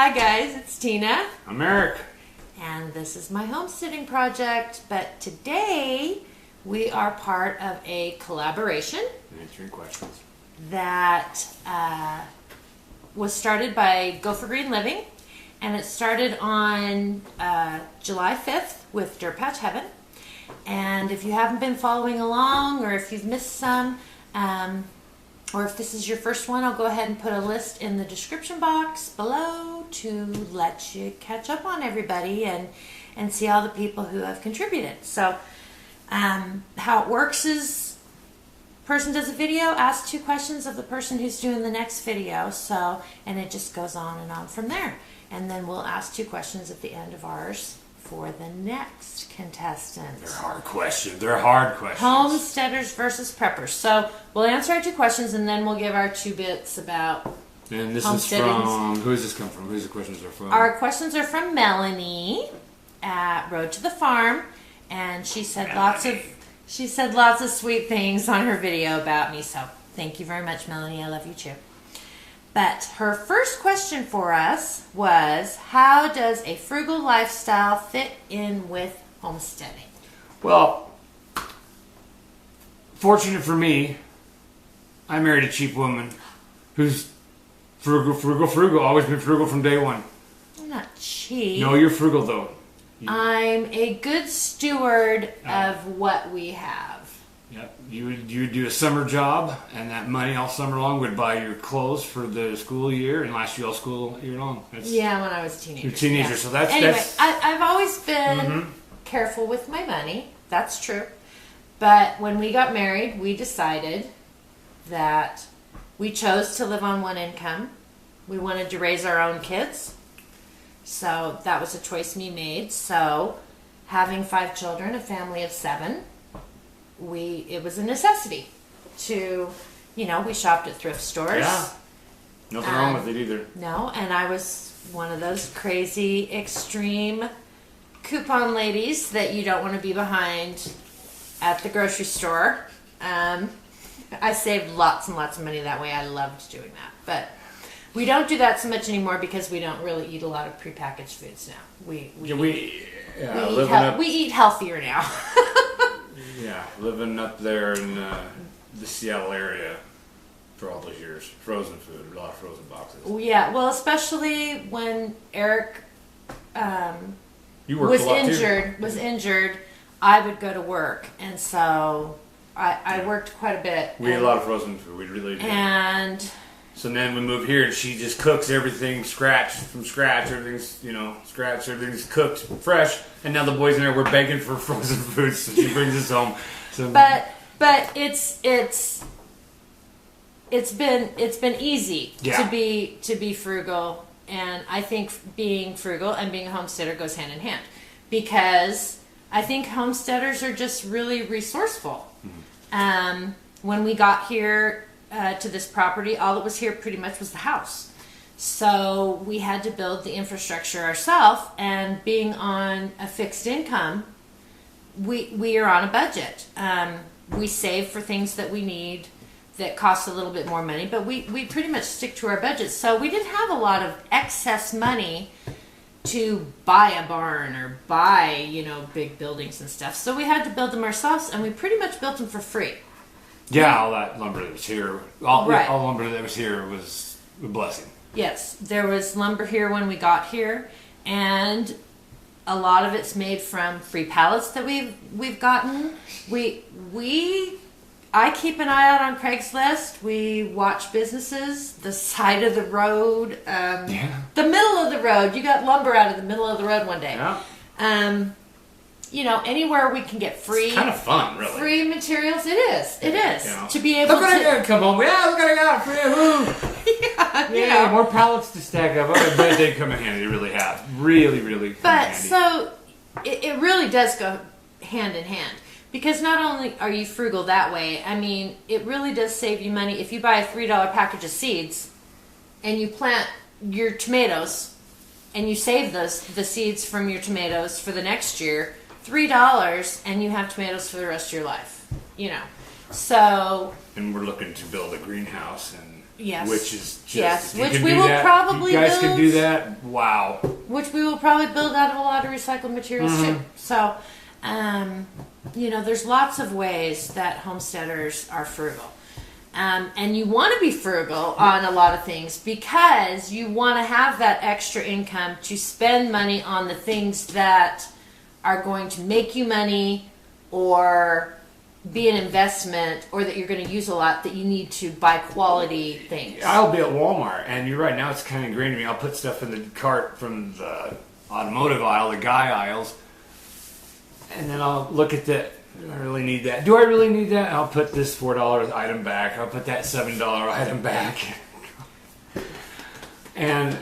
Hi guys, it's Tina. I'm Eric. And this is my homesteading project, but today we are part of a collaboration. Answering questions. That was started by goforgreenliving, and it started on July 5th with Dirtpatcheaven. And if you haven't been following along, or if you've missed some, or if this is your first one, I'll go ahead and put a list in the description box below to let you catch up on everybody and see all the people who have contributed. So how it works is person does a video, asks 2 questions of the person who's doing the next video, and it just goes on and on from there. And then we'll ask 2 questions at the end of ours for the next contestant. They're hard questions. They're hard questions. Homesteaders versus preppers. So we'll answer our 2 questions, and then we'll give our 2 bits about. And this is from, who does this come from? Who's the questions are from? Our questions are from Melanie at Road to the Farm, and she said lots of sweet things on her video about me. So thank you very much, Melanie. I love you too. But her first question for us was, how does a frugal lifestyle fit in with homesteading? Well, fortunate for me, I married a cheap woman who's frugal, always been frugal from day one. I'm not cheap. No, you're frugal though. I'm a good steward of what we have. Yep. You would do a summer job, and that money all summer long would buy your clothes for the school year and last you all school year long. When I was a teenager. You're a teenager, yeah. So that's... Anyway, I've always been careful with my money. That's true. But when we got married, we decided that we chose to live on one income. We wanted to raise our own kids. So that was a choice we made. So having 5 children, a family of 7... it was a necessity to, we shopped at thrift stores. Yeah. Nothing wrong with it either. No, and I was one of those crazy, extreme coupon ladies that you don't want to be behind at the grocery store. I saved lots and lots of money that way. I loved doing that. But we don't do that so much anymore because we don't really eat a lot of prepackaged foods now. We eat healthier now. Yeah, living up there in the Seattle area for all those years. Frozen food, a lot of frozen boxes. Yeah, well, especially when Eric was injured, I would go to work, and so I worked quite a bit. We ate a lot of frozen food, we really did. And so then we moved here, and she just cooks everything from scratch. Everything's, everything's cooked fresh. And now the boys in there, we're begging for frozen food, so she brings us home. So, but it's been easy to be frugal, and I think being frugal and being a homesteader goes hand in hand, because I think homesteaders are just really resourceful. Mm-hmm. When we got here to this property, all that was here pretty much was the house. So we had to build the infrastructure ourselves, and being on a fixed income, we are on a budget. We save for things that we need that cost a little bit more money, but we pretty much stick to our budget. So we didn't have a lot of excess money to buy a barn or buy, big buildings and stuff. So we had to build them ourselves, and we pretty much built them for free. Yeah, all that lumber that was here, all lumber that was here was a blessing. Yes, there was lumber here when we got here, and a lot of it's made from free pallets that we've gotten. I keep an eye out on Craigslist. We watch businesses, the side of the road, the middle of the road. You got lumber out of the middle of the road one day. Yeah. Anywhere we can get free. It's kind of fun, really. Free materials. It is. To be able to... I come home. Yeah, look what I got. Free. Yeah, more pallets to stack up. But they come in handy. They really have. Really, really come in handy. So, it really does go hand in hand. Because not only are you frugal that way, I mean, it really does save you money. If you buy a $3 package of seeds and you plant your tomatoes and you save the seeds from your tomatoes for the next year, $3, and you have tomatoes for the rest of your life. So. And we're looking to build a greenhouse, and Yes. Which is just, yes, which can we do will that, probably you guys build, can do that. Wow. Which we will probably build out of a lot of recycled materials too. So, you know, there's lots of ways that homesteaders are frugal. And you want to be frugal on a lot of things because you want to have that extra income to spend money on the things that are going to make you money or be an investment or that you're going to use a lot, that you need to buy quality things. I'll be at Walmart, and you're right, now it's kind of ingrained in me. I'll put stuff in the cart from the automotive aisle, the guy aisles, and then I'll look at the, do I really need that? Do I really need that? I'll put this $4 item back. I'll put that $7 item back. And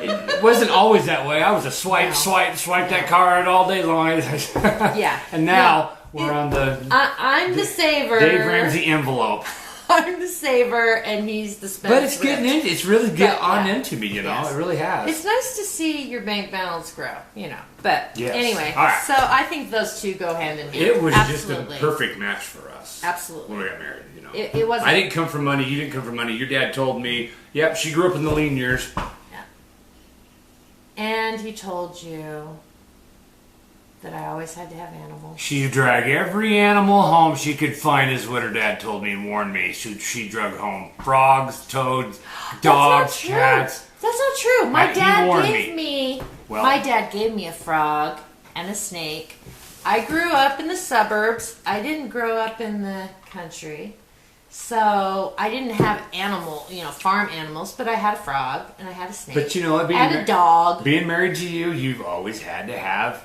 it wasn't always that way. I was a swipe that card all day long. Yeah. And now we're on the... I'm the saver. Dave Ramsey envelope. I'm the saver, and he's the spendthrift. But it's getting into, it's really getting on into me, you know. Yes. It really has. It's nice to see your bank balance grow, you know. But yes. Anyway, right. So I think those two go hand in hand. It was Absolutely. just a perfect match for us. Absolutely. When we got married, you know. It wasn't. I didn't come from money. You didn't come from money. Your dad told me, yep, she grew up in the lean years. Yeah. And he told you that I always had to have animals. She drag every animal home she could find, is what her dad told me and warned me. She drug home frogs, toads, dogs, cats. That's not true. My Well, dad gave me a frog and a snake. I grew up in the suburbs. I didn't grow up in the country. So I didn't have farm animals, but I had a frog and I had a snake. But you know what? I had a dog. Being married to you, you've always had to have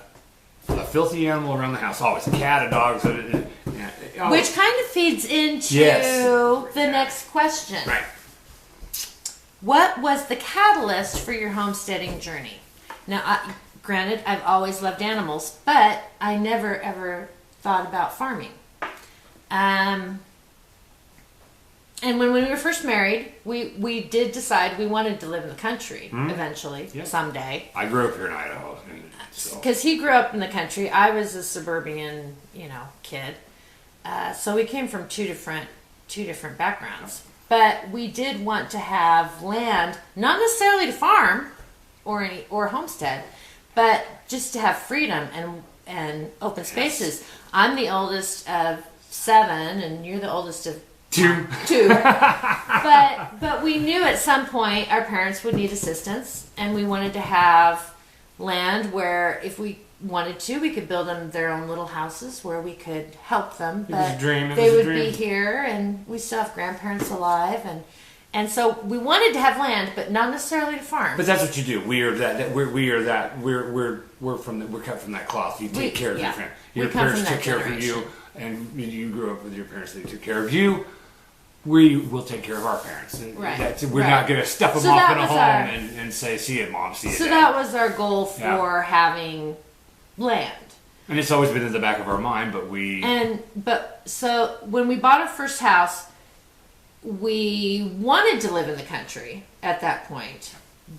a filthy animal around the house. Always a cat, a dog. Which kind of feeds into the next question. Right. What was the catalyst for your homesteading journey? Now, granted, I've always loved animals, but I never ever thought about farming. And when we were first married, we did decide we wanted to live in the country eventually, someday. I grew up here in Idaho. Because he grew up in the country. I was a suburban, kid. So we came from two different backgrounds. But we did want to have land, not necessarily to farm or homestead, but just to have freedom and open spaces. I'm the oldest of 7, and you're the oldest of 2. But we knew at some point our parents would need assistance, and we wanted to have land where if we wanted to, we could build them their own little houses where we could help them. But they would be here, and we still have grandparents alive, and so we wanted to have land, but not necessarily to farm. But that's what you do. We're cut from that cloth. You take care of your family. Your parents took care of you, and you grew up with your parents. They took care of you. We will take care of our parents. And we're not going to stuff them off in a home and say, see you, Mom, see you, So Dad. that was our goal for having land. And it's always been in the back of our mind, but so when we bought our first house, we wanted to live in the country at that point.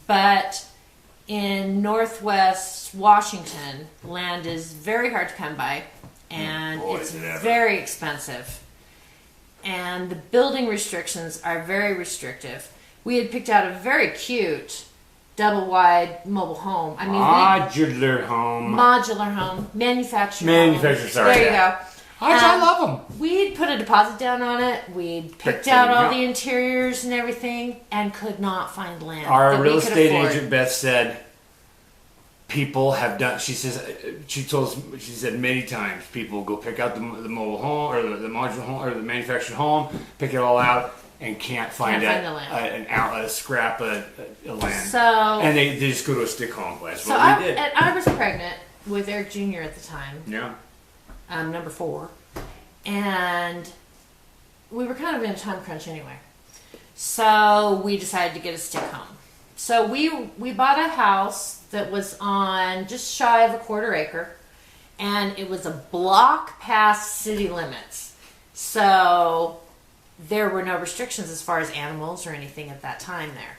But in Northwest Washington, land is very hard to come by, and it's very expensive. And the building restrictions are very restrictive. We had picked out a very cute double-wide mobile home. Modular home. Manufactured sorry. There you go. I love them. We'd put a deposit down on it. We'd picked out all the interiors and everything, and could not find land. Our real estate agent, Beth, said, people have done, she said many times, people go pick out the mobile home, or the modular home, or the manufactured home, pick it all out, and can't find a scrap of land. So, and they just go to a stick home place. So I was pregnant with Eric Jr. at the time. Yeah. Number 4. And we were kind of in a time crunch anyway. So we decided to get a stick home. So we bought a house that was on just shy of a 1/4 acre, and it was a block past city limits. So there were no restrictions as far as animals or anything at that time there.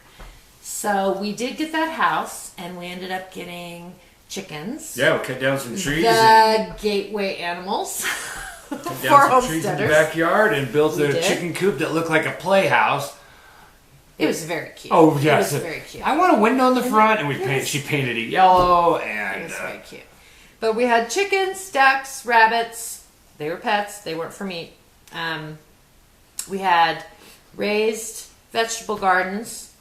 So we did get that house, and we ended up getting chickens. Yeah, we cut down some trees. The gateway animals cut down some trees in the backyard and built a chicken coop that looked like a playhouse It was very cute. Oh, yes. It was very cute. I want a window in the front, and she painted it yellow, and... It was very cute. But we had chickens, ducks, rabbits. They were pets. They weren't for meat. We had raised vegetable gardens.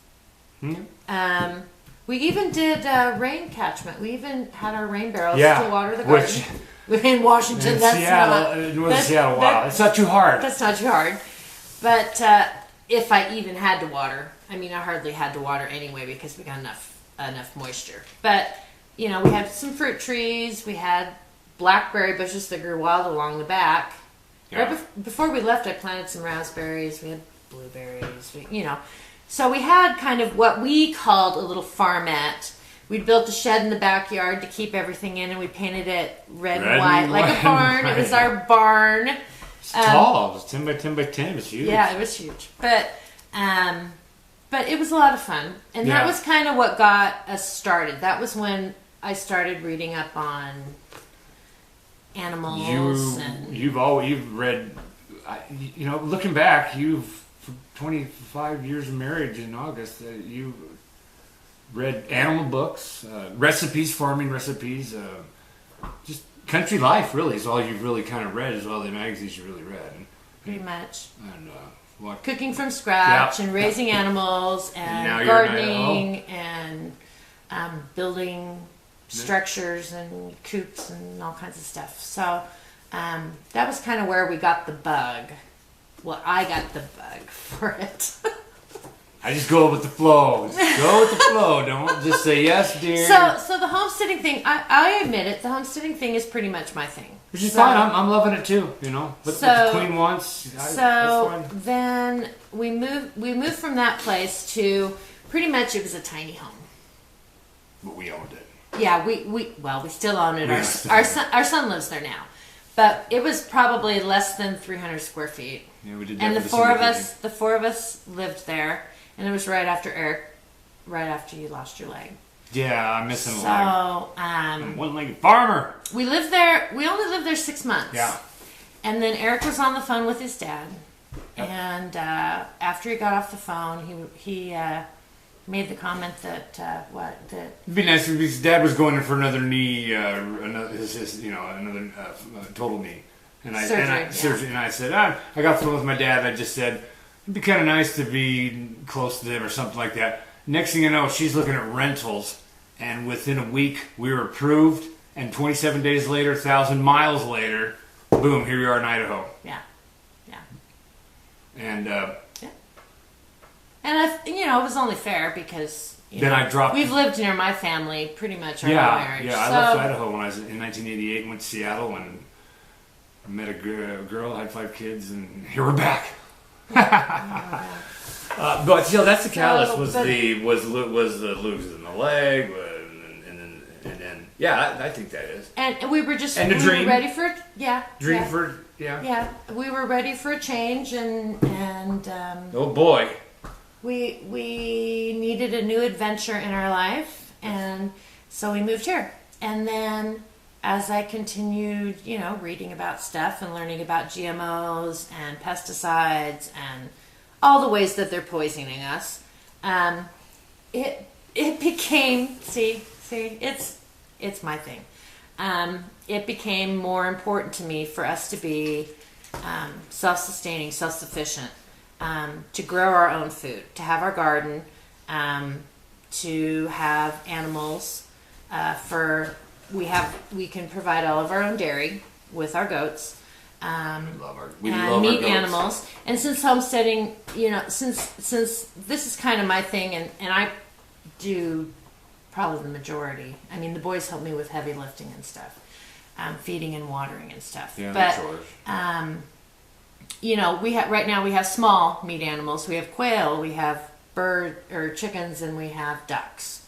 We even did rain catchment. We even had our rain barrels to water the garden. In Washington, that's Seattle. Wow, it's not too hard. That's not too hard. But if I even had to water, I mean, I hardly had to water anyway because we got enough moisture. But we had some fruit trees. We had blackberry bushes that grew wild along the back. Yeah. Right before we left, I planted some raspberries. We had blueberries. So we had kind of what we called a little farmette. We built a shed in the backyard to keep everything in, and we painted it red and white, like a barn. It was our barn. It's tall. It was 10 by 10 by 10. It was huge. Yeah, it was huge. But it was a lot of fun. And that was kind of what got us started. That was when I started reading up on animals. You've read, looking back, for 25 years of marriage in August, you read animal books, farming recipes, just country life really is all you've really kind of read, is all the magazines you really read. Pretty much. And cooking from scratch and raising animals and gardening and building structures and coops and all kinds of stuff. So that was kind of where we got the bug. Well, I got the bug for it. I just go with the flow. Go with the flow. Don't just say yes, dear. So the homesteading thing, I admit it, the homesteading thing is pretty much my thing. Which is fine. I'm loving it too, What the Queen wants. Then we moved from that place to pretty much it was a tiny home. But we owned it. Yeah, we still own it. Our son lives there now. But it was probably less than 300 square feet. Yeah, we did that. And the four of us lived there. And it was right after you lost your leg. Yeah, I'm missing a leg. So, one-legged farmer. We only lived there 6 months. Yeah. And then Eric was on the phone with his dad. Yep. And after he got off the phone, he made the comment that it'd be nice if his dad was going in for another knee, another total knee, surgery. And I said, I got phone with my dad. I just said it'd be kind of nice to be close to them or something like that. Next thing you know, she's looking at rentals, and within a week we were approved. And 27 days later, 1,000 miles later, boom, here we are in Idaho. Yeah. And And it was only fair because I dropped. We've lived near my family pretty much our whole marriage. Yeah, I left Idaho when I was in 1988. Went to Seattle and met a girl, had 5 kids, and here we're back. But that's the callus. Was the luges in the leg, and then I think that is. And we were just and the dream. Were ready for it. Yeah. Dream for yeah. Yeah, we were ready for a change, and oh boy. We needed a new adventure in our life, and so we moved here. And then as I continued, reading about stuff and learning about GMOs and pesticides and all the ways that they're poisoning us, it became, it's my thing. It became more important to me for us to be self-sustaining, self-sufficient. To grow our own food, to have our garden, to have animals. We can provide all of our own dairy with our goats. We love meat our animals. And since homesteading, since this is kind of my thing, and I do probably the majority. I mean, the boys help me with heavy lifting and stuff, feeding and watering and stuff. Yeah, but chores. right now we have small meat animals. We have quail, we have chickens, and we have ducks.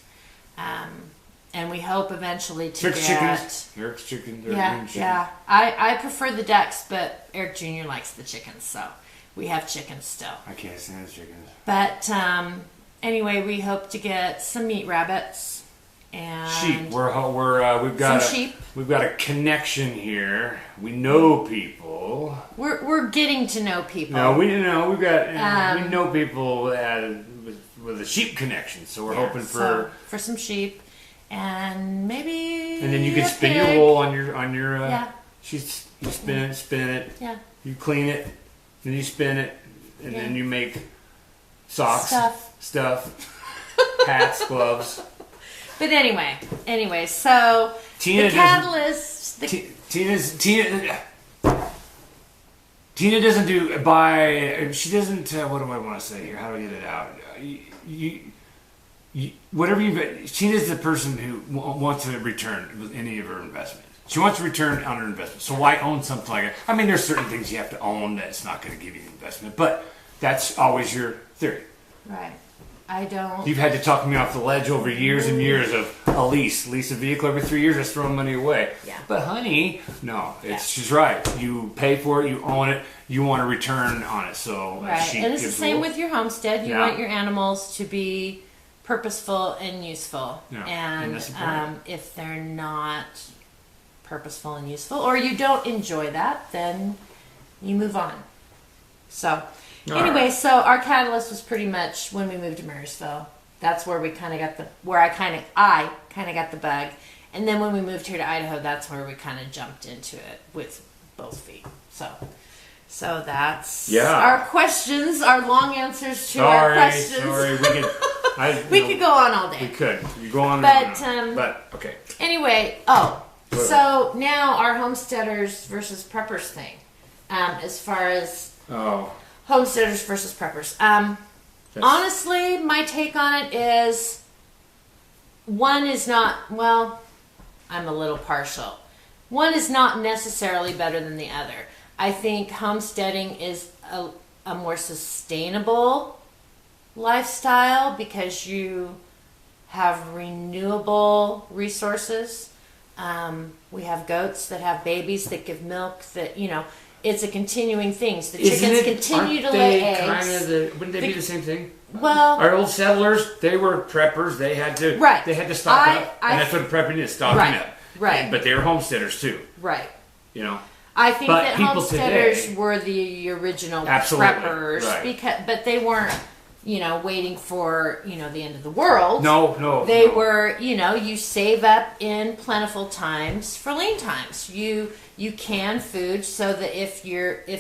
And we hope eventually to Eric's chicken. Yeah. I prefer the ducks, but Eric Jr. likes the chickens, so we have chickens still. I can't stand chickens. But anyway, we hope to get some meat rabbits. And sheep. We've got sheep. We've got a connection here. We know people. We're getting to know people. No, we know we've got we know people with with a sheep connection. So we're hoping for some sheep, and maybe. And then you can spin your wool on your yeah. You spin it. Yeah. You clean it, then you spin it, and then you make socks, stuff, hats, gloves. But anyway, so Tina the catalyst. Tina doesn't buy. She doesn't. What do I want to say here? How do I get it out? Whatever you. Tina's the person who wants to return with any of her investments. She wants to return on her investment. So why own something like that? I mean, there's certain things you have to own that's not going to give you an investment, but that's always your theory. Right. I don't. You've had to talk me off the ledge over years and years of a lease a vehicle every 3 years, just throwing money away. Yeah. But honey, no, she's right. You pay for it, you own it, you want a return on it. So right, and it's the same with your homestead. You want your animals to be purposeful and useful, and if they're not purposeful and useful, or you don't enjoy that, then you move on. So. Anyway, so our catalyst was pretty much when we moved to Marysville. That's where we kind of got I kind of got the bug. And then when we moved here to Idaho, that's where we kind of jumped into it with both feet. So that's our questions, our long answers to our questions. Sorry, we could go on all day. We could. You go on but okay. Anyway, so now our homesteaders versus preppers thing. As far as homesteaders versus preppers. Honestly, my take on it is one is not, well, I'm a little partial. One is not necessarily better than the other. I think homesteading is a more sustainable lifestyle because you have renewable resources. We have goats that have babies that give milk that, it's a continuing thing. So the chickens continue to lay eggs. Wouldn't they be the same thing? Well, our old settlers, they were preppers. They had to stock up, and that's what prepping is, stocking up. Right. But they were homesteaders too. Right. I think that homesteaders were the original preppers, but they weren't, waiting for, the end of the world. No. They were, you save up in plentiful times for lean times. You can food so that if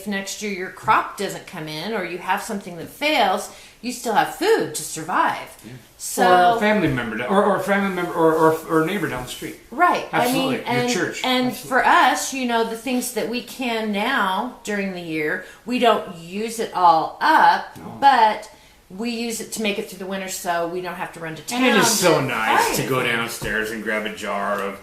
next year your crop doesn't come in or you have something that fails, you still have food to survive. Yeah. So or a family member or a family member or a neighbor down the street. Right. Absolutely. Your church. And absolutely. For us, the things that we can now during the year, we don't use it all up, but we use it to make it through the winter so we don't have to run to town. And it is so nice to go downstairs and grab a jar of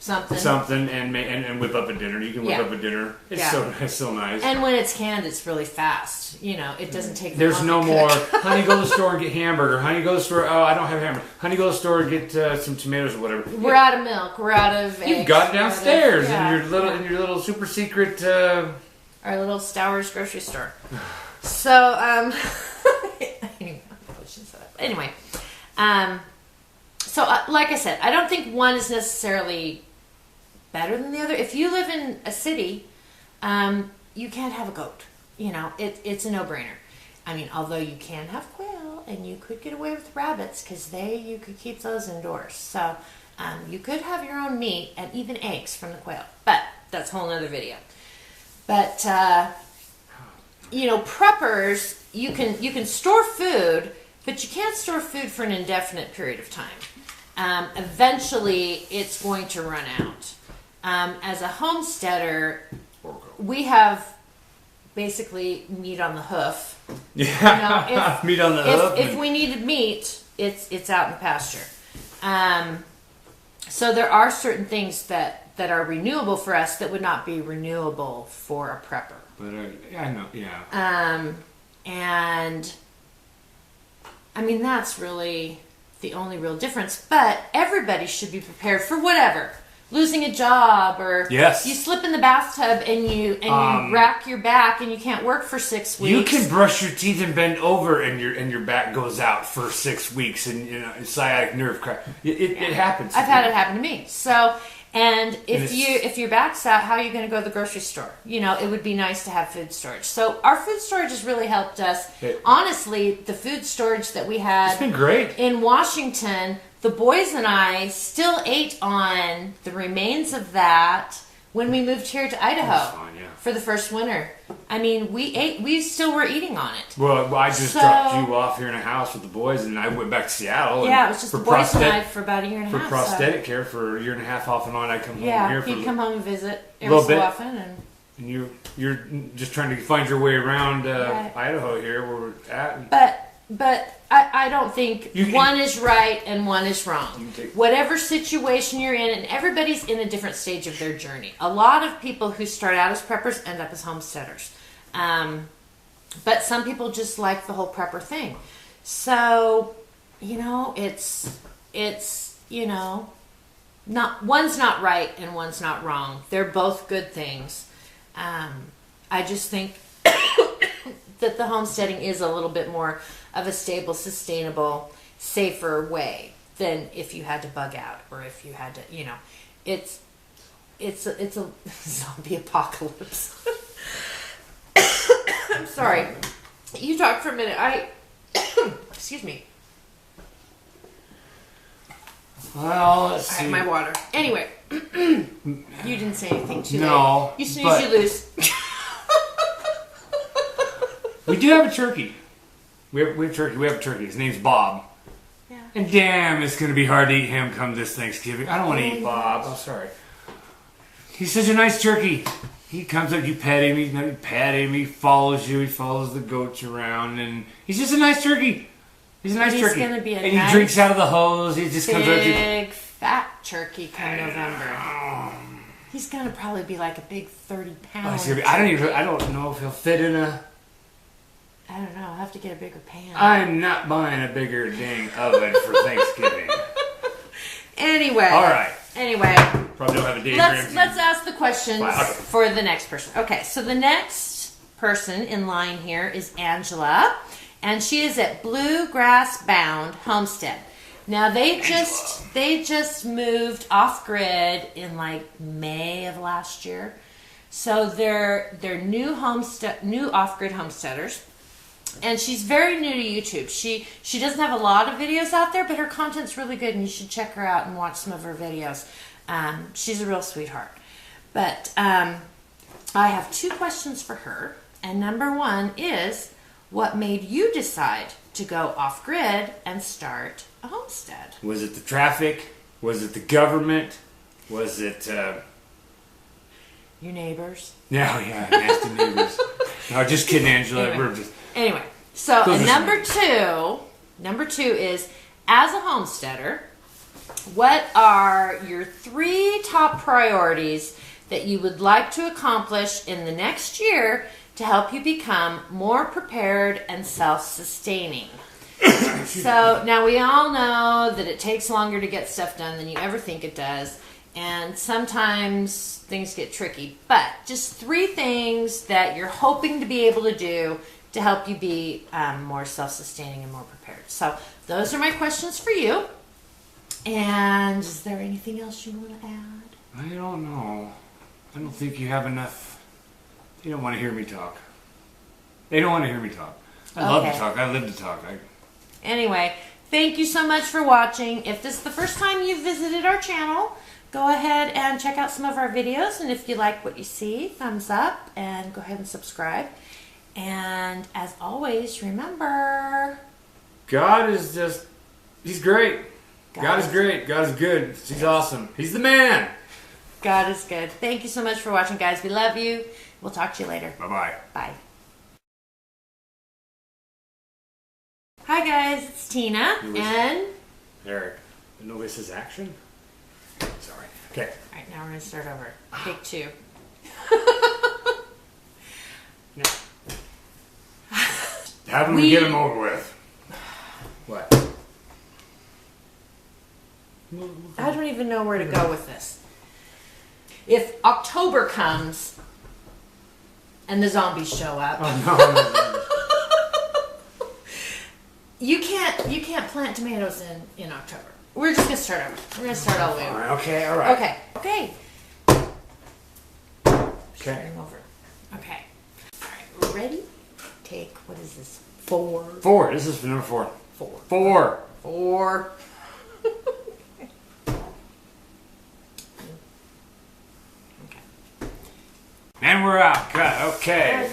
something and whip up a dinner. You can whip up a dinner. It's so nice. And when it's canned, it's really fast. It doesn't take. There's no more. Honey, go to the store and get hamburger. Honey, go to the store. Oh, I don't have hamburger. Honey, go to the store and get some tomatoes or whatever. We're out of milk. We're out of eggs. You've got downstairs in your little super secret. Our little Stowers grocery store. So anyway, so like I said, I don't think one is necessarily better than the other. If you live in a city, you can't have a goat. It's a no-brainer. I mean, although you can have quail, and you could get away with rabbits because you could keep those indoors. So you could have your own meat and even eggs from the quail. But that's a whole other video. But preppers, you can store food, but you can't store food for an indefinite period of time. Eventually, it's going to run out. As a homesteader, we have basically meat on the hoof. Yeah, meat on the hoof. If we needed meat, it's out in the pasture. So there are certain things that are renewable for us that would not be renewable for a prepper. But I know, yeah. And I mean, that's really the only real difference. But everybody should be prepared for whatever. Losing a job, or you slip in the bathtub and you rack your back and you can't work for 6 weeks. You can brush your teeth and bend over and your back goes out for 6 weeks and sciatic nerve crack. It happens. I've had it happen to me. So And if your back's out, how are you going to go to the grocery store? You know, it would be nice to have food storage. So our food storage has really helped us. Honestly, the food storage that we had, it's been great in Washington. The boys and I still ate on the remains of that when we moved here to Idaho for the first winter. I mean, we still were eating on it. Well, I just dropped you off here in a house with the boys, and I went back to Seattle. Yeah, it was just the boys and I for about a year and a half. For prosthetic care for a year and a half off and on. I'd come home here. Yeah, he'd come home and visit every so often. And you're just trying to find your way around Idaho here where we're at. But I don't think one is right and one is wrong. Whatever situation you're in, and everybody's in a different stage of their journey. A lot of people who start out as preppers end up as homesteaders. But some people just like the whole prepper thing. So, you know, it's you know, one's not right and one's not wrong. They're both good things. I just think that the homesteading is a little bit more of a stable, sustainable, safer way than if you had to bug out or if you had to, you know, it's a zombie apocalypse. I'm sorry. You talk for a minute. Excuse me. Well, let's see. My water. Anyway, you didn't say anything too No. late. You snooze, you lose. We do have a turkey. We have turkey. We have a turkey. His name's Bob. Yeah. And damn, it's going to be hard to eat him come this Thanksgiving. I don't want to eat Bob. I'm sorry. He's such a nice turkey. He comes up, you pet him, he follows you, he follows the goats around, and he's just a nice turkey. He's a nice turkey. He's going to be and he drinks out of the hose. He just comes up to you. Big, fat turkey come November. He's going to probably be like a big 30-pound turkey. I don't know if he'll fit in a... I don't know. I'll have to get a bigger pan. I'm not buying a bigger dang oven for Thanksgiving. Anyway. All right. Anyway. Probably don't have a Dave Let's ask the questions okay. for the next person. Okay, so the next person in line here is Angela, and she is at Bluegrass Bound Homestead. Now they just moved off grid in like May of last year, so they're new off grid homesteaders. And she's very new to YouTube. She doesn't have a lot of videos out there, but her content's really good, and you should check her out and watch some of her videos. She's a real sweetheart. But I have 2 questions for her. And number 1 is, what made you decide to go off-grid and start a homestead? Was it the traffic? Was it the government? Was it... Your neighbors? Yeah, nasty neighbors. No, just kidding, Angela. Anyway, so number two is, as a homesteader, what are your 3 top priorities that you would like to accomplish in the next year to help you become more prepared and self-sustaining? So now we all know that it takes longer to get stuff done than you ever think it does. And sometimes things get tricky. But just 3 things that you're hoping to be able to do to help you be more self-sustaining and more prepared. So those are my questions for you. And is there anything else you want to add? I don't know. I don't think you have enough. You don't want to hear me talk. They don't want to hear me talk. I love to talk. I live to talk. Anyway, thank you so much for watching. If this is the first time you've visited our channel, go ahead and check out some of our videos. And if you like what you see, thumbs up and go ahead and subscribe. And as always, remember... God is just... He's great. God is great. God is good. He's awesome. He's the man. God is good. Thank you so much for watching, guys. We love you. We'll talk to you later. Bye-bye. Bye. Hi, guys. It's Tina and... Eric. Nobody says action? Sorry. Okay. All right, now we're going to start over. Take 2. No. Have them get them over with. What? I don't even know where to go with this. If October comes and the zombies show up, you can't plant tomatoes in October We're just gonna start over. We're gonna start all the way over. Okay, all right. Okay, okay. Okay. Starting over. Okay. All right, ready? Take, what is this? 4. 4. This is for number 4. 4. 4. 4. And we're out. Cut. Okay.